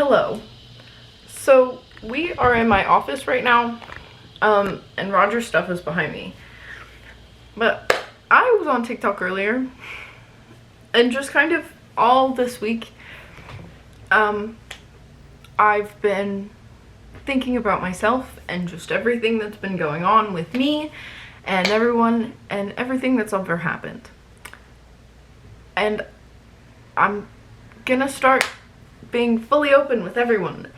Hello. So we are in my office right now, and Roger's stuff is behind me. But I was on TikTok earlier, and just kind of all this week, I've been thinking about myself and just everything that's been going on with me and everyone and everything that's ever happened. And I'm gonna start being fully open with everyone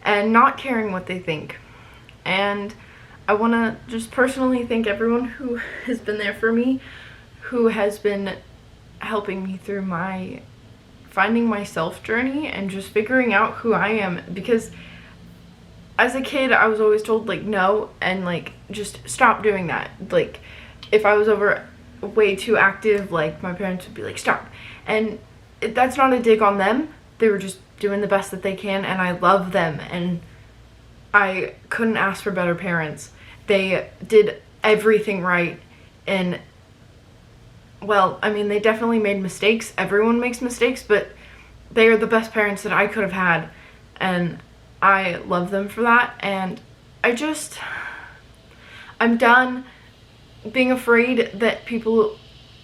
and not caring what they think. And I want to just personally thank everyone who has been there for me, who has been helping me through my finding myself journey and just figuring out who I am. Because as a kid, I was always told, like, no, and like, just stop doing that. Like, if I was over way too active, like, my parents would be like, stop. And that's not a dig on them. They were just doing the best that they can, and I love them, and I couldn't ask for better parents. They did everything right, and well, I mean, they definitely made mistakes. Everyone makes mistakes, but they are the best parents that I could have had, and I love them for that. And I'm done being afraid that people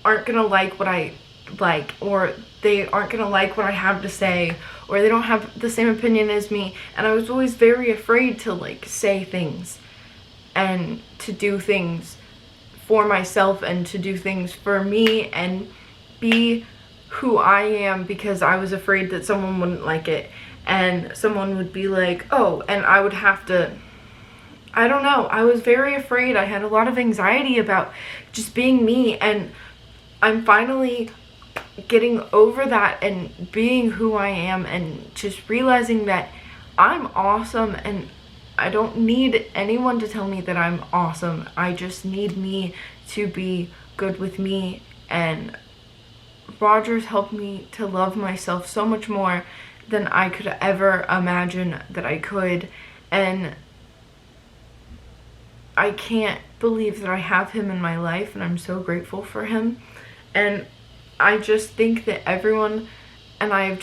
aren't gonna like what I like, or they aren't gonna like what I have to say, or they don't have the same opinion as me. And I was always very afraid to like say things and to do things for myself and to do things for me and be who I am, because I was afraid that someone wouldn't like it and someone would be like, oh, and I would have to, I don't know, I was very afraid. I had a lot of anxiety about just being me, and I'm finally getting over that and being who I am and just realizing that I'm awesome, and I don't need anyone to tell me that I'm awesome. I just need me to be good with me, and Roger's helped me to love myself so much more than I could ever imagine that I could, and I can't believe that I have him in my life, and I'm so grateful for him. And I just think that everyone, and I've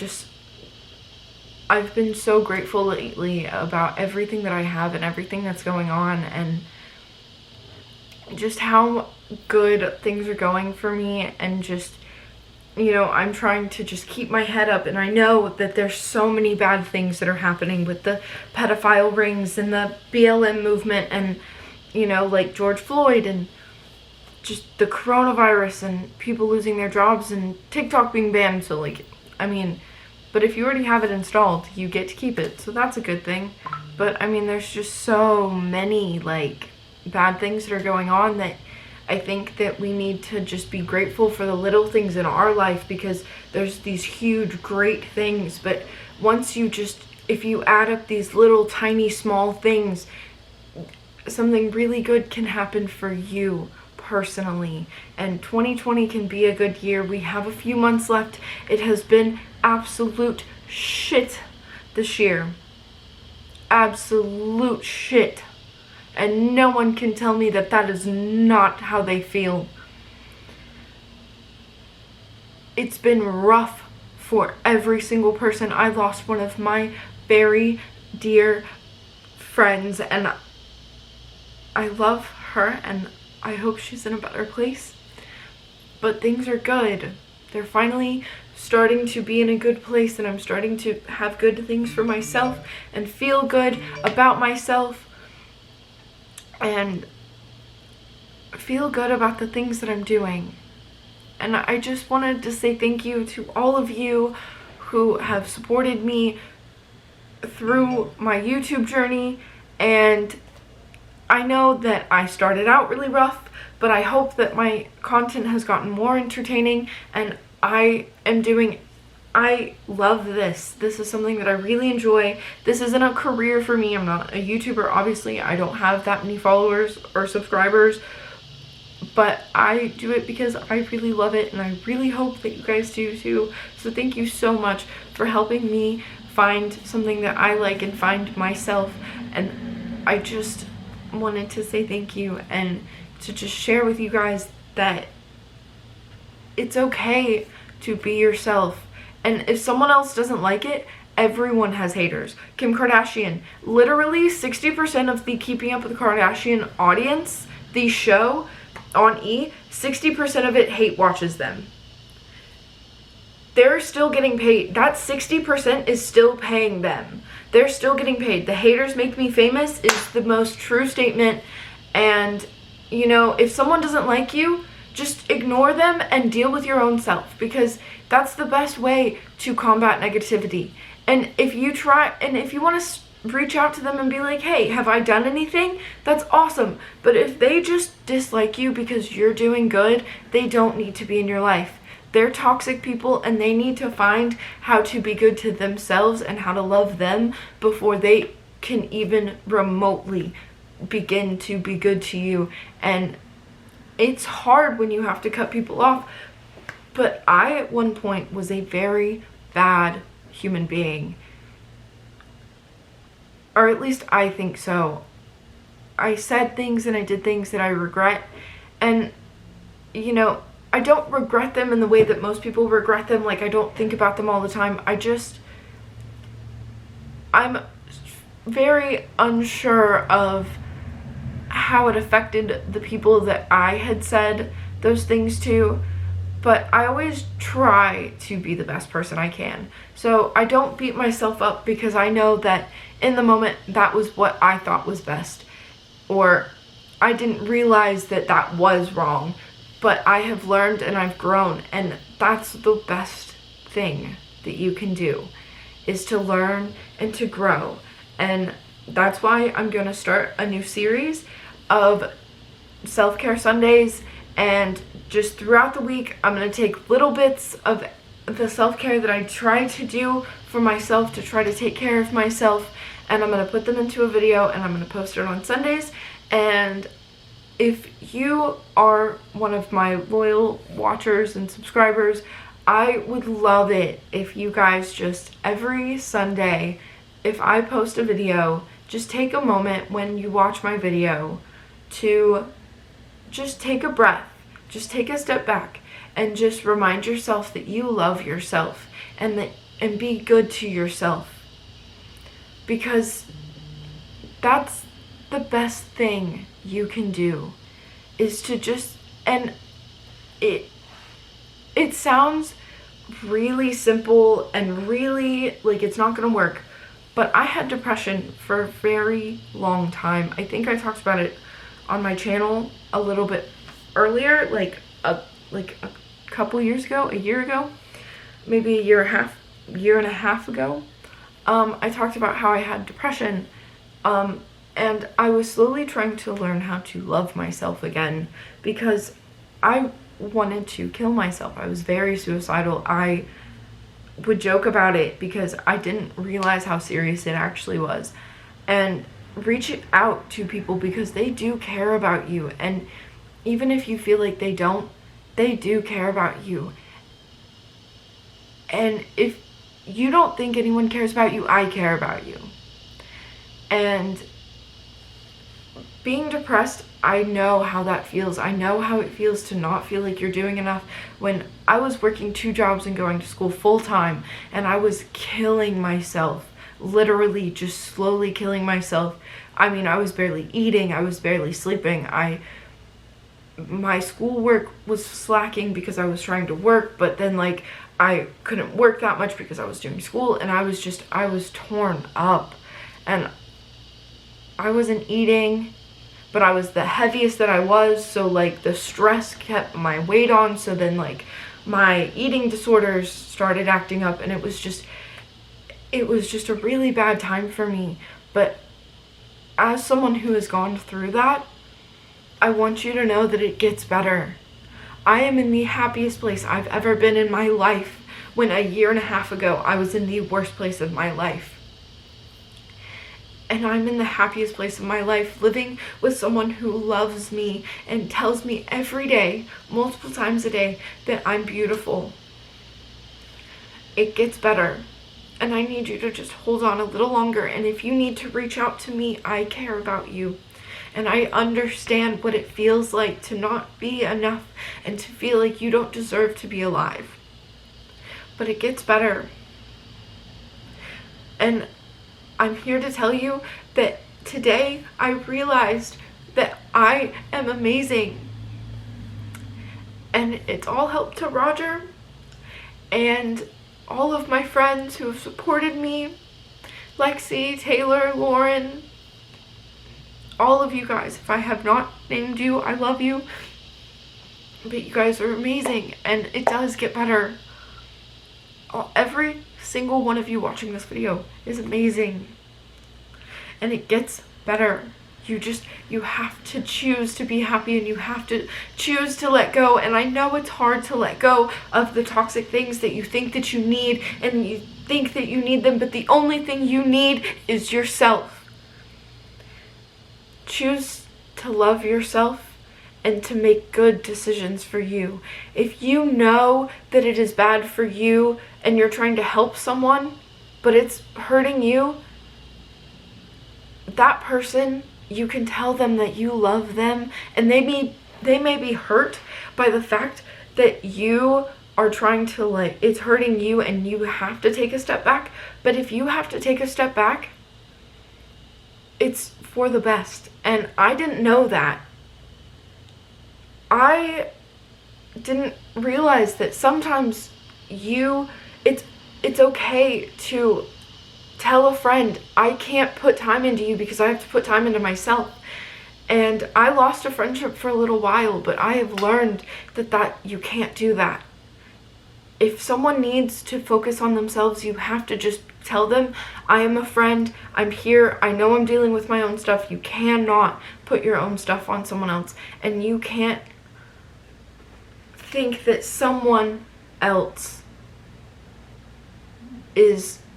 been so grateful lately about everything that I have and everything that's going on, and just how good things are going for me. And just, you know, I'm trying to just keep my head up, and I know that there's so many bad things that are happening with the pedophile rings and the BLM movement, and, you know, like George Floyd, and just the coronavirus and people losing their jobs and TikTok being banned. So like, I mean, but if you already have it installed, you get to keep it, so that's a good thing. But I mean, there's just so many like bad things that are going on that I think that we need to just be grateful for the little things in our life, because there's these huge great things, but once you just, if you add up these little tiny small things, something really good can happen for you personally. And 2020 can be a good year. We have a few months left. It has been absolute shit this year. Absolute shit. And no one can tell me that that is not how they feel. It's been rough for every single person. I lost one of my very dear friends, and I love her, and I hope she's in a better place. But things are good. They're finally starting to be in a good place, and I'm starting to have good things for myself and feel good about myself and feel good about the things that I'm doing. And I just wanted to say thank you to all of you who have supported me through my YouTube journey. And I know that I started out really rough, but I hope that my content has gotten more entertaining, and I love this. This is something that I really enjoy. This isn't a career for me. I'm not a YouTuber, obviously. I don't have that many followers or subscribers, but I do it because I really love it, and I really hope that you guys do too. So thank you so much for helping me find something that I like and find myself. And I just wanted to say thank you, and to just share with you guys that it's okay to be yourself. And if someone else doesn't like it, Everyone has haters. Kim Kardashian, literally 60% of the Keeping Up with the Kardashian audience, the show on E, 60% of it hate watches them. They're still getting paid. That 60% is still paying them. They're still getting paid. The haters make me famous is the most true statement. And, you know, if someone doesn't like you, just ignore them and deal with your own self, because that's the best way to combat negativity. And if you want to reach out to them and be like, hey, have I done anything? That's awesome. But if they just dislike you because you're doing good, they don't need to be in your life. They're toxic people, and they need to find how to be good to themselves and how to love them before they can even remotely begin to be good to you. And it's hard when you have to cut people off. But I, at one point, was a very bad human being. Or at least I think so. I said things and I did things that I regret. And, you know, I don't regret them in the way that most people regret them. Like, I don't think about them all the time. I'm very unsure of how it affected the people that I had said those things to. But I always try to be the best person I can. So I don't beat myself up, because I know that in the moment that was what I thought was best. Or I didn't realize that that was wrong. But I have learned and I've grown. And that's the best thing that you can do, is to learn and to grow. And that's why I'm going to start a new series of self-care Sundays. And just throughout the week, I'm going to take little bits of the self-care that I try to do for myself to try to take care of myself. And I'm going to put them into a video, and I'm going to post it on Sundays. And if you are one of my loyal watchers and subscribers, I would love it if you guys just every Sunday, if I post a video, just take a moment when you watch my video to just take a breath, just take a step back, and just remind yourself that you love yourself, and be good to yourself, because that's the best thing you can do, is to just, and it sounds really simple and really like it's not gonna work, but I had depression for a very long time. I think I talked about it on my channel a little bit earlier, like a couple years ago, a year ago, maybe a year and a half ago. I talked about how I had depression, and I was slowly trying to learn how to love myself again, because I wanted to kill myself. I was very suicidal. I would joke about it because I didn't realize how serious it actually was. And reach out to people, because they do care about you. And even if you feel like they don't, they do care about you. And if you don't think anyone cares about you, I care about you. And being depressed, I know how that feels. I know how it feels to not feel like you're doing enough. When I was working 2 jobs and going to school full time, and I was killing myself, literally just slowly killing myself. I mean, I was barely eating, I was barely sleeping. My schoolwork was slacking because I was trying to work, but then like I couldn't work that much because I was doing school, and I was torn up, and I wasn't eating, but I was the heaviest that I was, so like the stress kept my weight on, so then like my eating disorders started acting up, and it was just a really bad time for me. But as someone who has gone through that, I want you to know that it gets better. I am in the happiest place I've ever been in my life, when a year and a half ago I was in the worst place of my life. And I'm in the happiest place of my life, living with someone who loves me and tells me every day, multiple times a day, that I'm beautiful. It gets better. And I need you to just hold on a little longer. And if you need to reach out to me, I care about you. And I understand what it feels like to not be enough and to feel like you don't deserve to be alive. But it gets better. And I'm here to tell you that today I realized that I am amazing. And it's all helped to Roger and all of my friends who have supported me, Lexi, Taylor, Lauren, all of you guys. If I have not named you, I love you. But you guys are amazing, and it does get better. Every single one of you watching this video is amazing, and it gets better. You have to choose to be happy, and you have to choose to let go. And I know it's hard to let go of the toxic things that you think that you need, and you think that you need them, but the only thing you need is yourself. Choose to love yourself and to make good decisions for you. If you know that it is bad for you and you're trying to help someone, but it's hurting you, that person, you can tell them that you love them, and they may be hurt by the fact that you are trying to, like, it's hurting you and you have to take a step back. But if you have to take a step back, it's for the best. And I didn't know that. I didn't realize that sometimes it's okay to tell a friend, I can't put time into you because I have to put time into myself. And I lost a friendship for a little while, but I have learned that you can't do that. If someone needs to focus on themselves, you have to just tell them, I am a friend, I'm here, I know I'm dealing with my own stuff. You cannot put your own stuff on someone else, and you can't think that someone else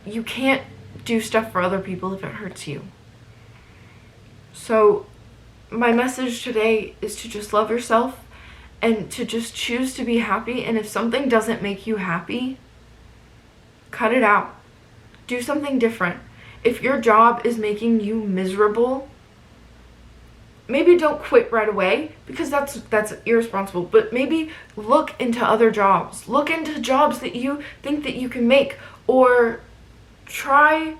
you can't do stuff for other people if it hurts you. So my message today is to just love yourself and to just choose to be happy. And if something doesn't make you happy, cut it out. Do something different. If your job is making you miserable, maybe don't quit right away, because that's irresponsible, but maybe look into other jobs. Look into jobs that you think that you can make, or try,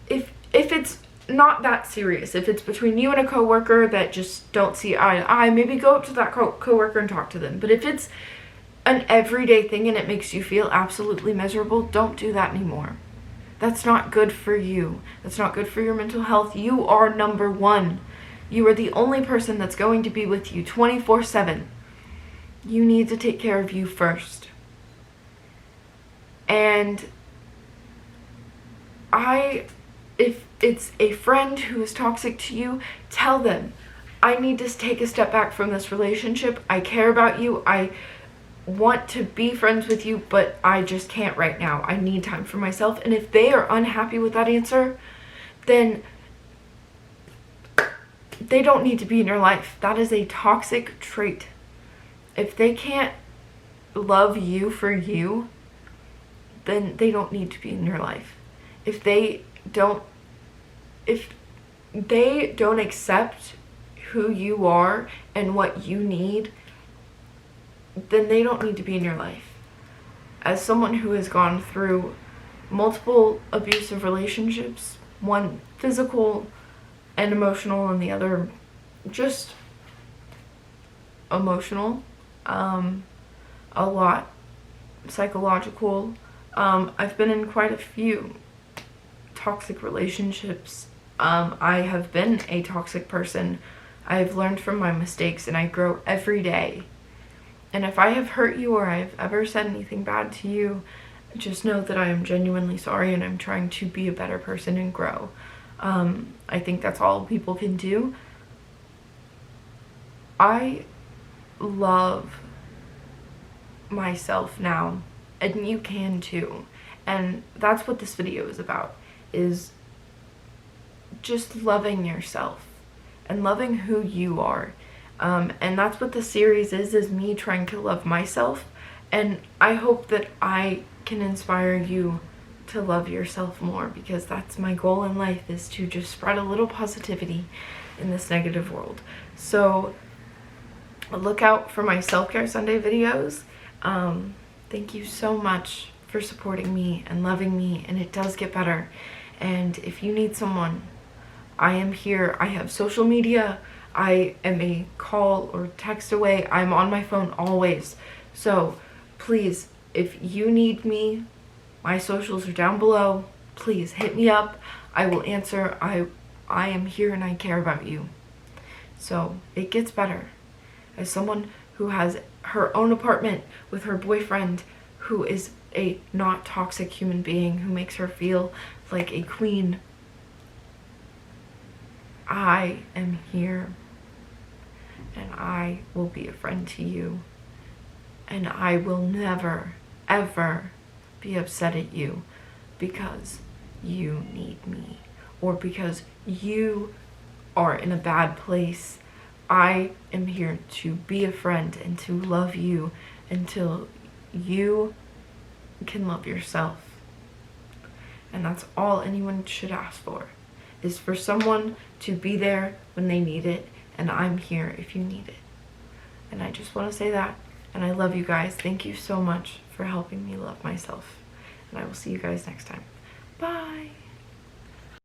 if it's not that serious, if it's between you and a coworker that just don't see eye to eye, maybe go up to that coworker and talk to them. But if it's an everyday thing and it makes you feel absolutely miserable, don't do that anymore. That's not good for you. That's not good for your mental health. You are number one. You are the only person that's going to be with you 24/7. You need to take care of you first. And if it's a friend who is toxic to you, tell them, I need to take a step back from this relationship. I care about you. I want to be friends with you, but I just can't right now. I need time for myself. And if they are unhappy with that answer, then they don't need to be in your life. That is a toxic trait. If they can't love you for you, then they don't need to be in your life. If they don't accept who you are and what you need, then they don't need to be in your life. As someone who has gone through multiple abusive relationships, one physical and emotional and the other just emotional, a lot psychological, I've been in quite a few toxic relationships. I have been a toxic person. I have learned from my mistakes, and I grow every day. And if I have hurt you or I've ever said anything bad to you, just know that I am genuinely sorry, and I'm trying to be a better person and grow. I think that's all people can do. I love myself now, and you can too. And that's what this video is about, is just loving yourself and loving who you are. And that's what the series is me trying to love myself. And I hope that I can inspire you to love yourself more, because that's my goal in life, is to just spread a little positivity in this negative world. So look out for my self-care Sunday videos. Thank you so much for supporting me and loving me, and it does get better. And if you need someone, I am here. I have social media. I am a call or text away. I'm on my phone always. So please, if you need me, my socials are down below. Please hit me up. I will answer. I am here and I care about you. So it gets better. As someone who has her own apartment with her boyfriend, who is a not toxic human being, who makes her feel like a queen, I am here, and I will be a friend to you, and I will never, ever be upset at you because you need me or because you are in a bad place. I am here to be a friend and to love you until you can love yourself. And that's all anyone should ask for, is for someone to be there when they need it, and I'm here if you need it. And I just want to say that, and I love you guys. Thank you so much for helping me love myself, and I will see you guys next time. Bye.